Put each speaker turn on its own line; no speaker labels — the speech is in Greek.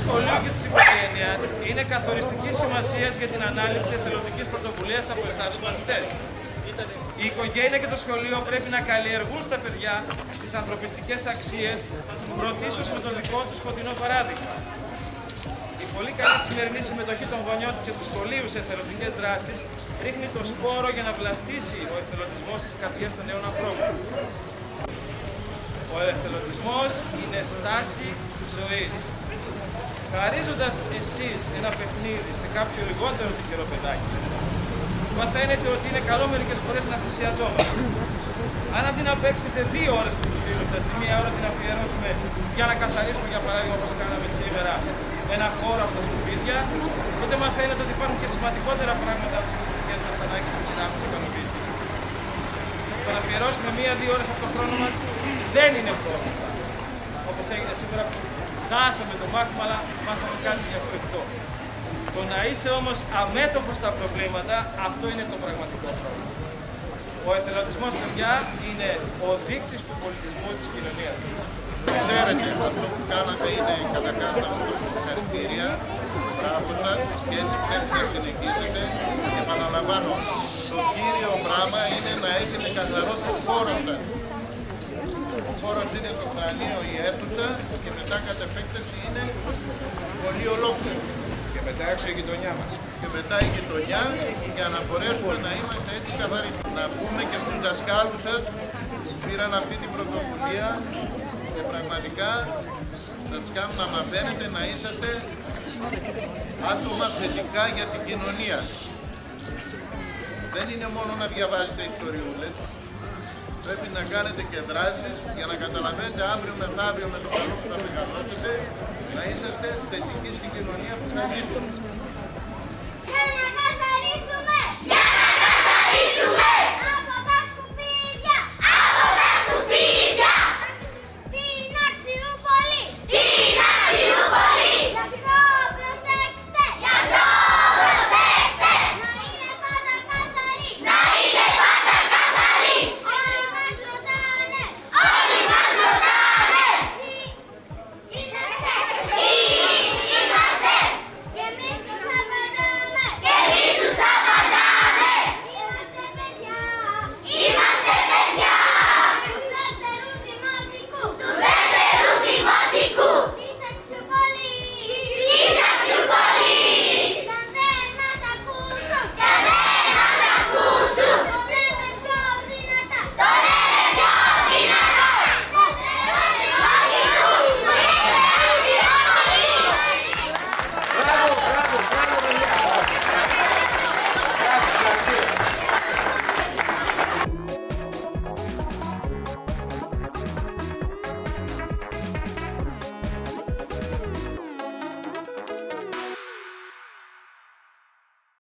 σχολείου και της οικογένειας είναι καθοριστικής σημασίας για την ανάληψη εθελοντικής πρωτοβουλίας από εσάς τους μαθητές. Η οικογένεια και το σχολείο πρέπει να καλλιεργούν στα παιδιά τις ανθρωπιστικές αξίες, πρωτίστως με το δικό τους φωτεινό παράδειγμα. Η πολύ καλή σημερινή συμμετοχή των γονιών και του σχολείου σε εθελοντικές δράσεις ρίχνει το σπόρο για να βλαστήσει ο εθελοντισμός στις καρδιές των νέων ανθρώπων. Ο εθελοντισμός είναι στάση ζωής. Χαρίζοντας εσείς ένα παιχνίδι σε κάποιο λιγότερο τυχερό παιδάκι, μαθαίνετε ότι είναι καλό μερικές φορές να θυσιαζόμαστε. Αν αντί να παίξετε 2 ώρες με τους φίλους σας, τη μία ώρα την αφιερώσουμε για να καθαρίσουμε, για παράδειγμα, όπως κάναμε σήμερα, ένα χώρο από τα σκουπίδια, τότε μαθαίνετε ότι υπάρχουν και σημαντικότερα πράγματα από τις προσωπικές μας ανάγκες και την άμεση ικανοποίηση. Το να αφιερώσουμε 1-2 ώρες από τον χρόνο μας δεν είναι πρόβλημα. Όπως έγινε σήμερα που φτάσαμε το μάθημα, αλλά μάθαμε κάτι διαφορετικό. Το να είσαι όμως αμέτωχος στα προβλήματα, αυτό είναι το πραγματικό πρόβλημα. Ο εθελοντισμός, παιδιά, είναι ο δείκτης του πολιτισμού της κοινωνίας.
Ξέρετε, αυτό που κάνατε είναι κατακάθαρο συγχαρητήρια, μπράβο σας, και έτσι πρέπει να συνεχίσετε. Επαναλαμβάνω, το κύριο πράγμα είναι να έχετε καθαρό το χώρο σας. Ο χώρος είναι το θρανείο, η αίθουσα, και μετά κατ' επέκταση είναι το σχολείο ολόκληρο.
Και μετά έξω η γειτονιά μας.
Και μετά η γειτονιά, για να μπορέσουμε να είμαστε έτσι καθαροί. Να πούμε και στους δασκάλους σας που πήραν αυτή την πρωτοβουλία και πραγματικά σας κάνουν να μαθαίνετε να είσαστε άτομα θετικά για την κοινωνία. Δεν είναι μόνο να διαβάζετε ιστοριούλες, πρέπει να κάνετε και δράσεις για να καταλαβαίνετε αύριο μεθαύριο με το καλό που θα μεγαλώσετε να είσαστε θετικοί στην κοινωνία που θα ζείτε.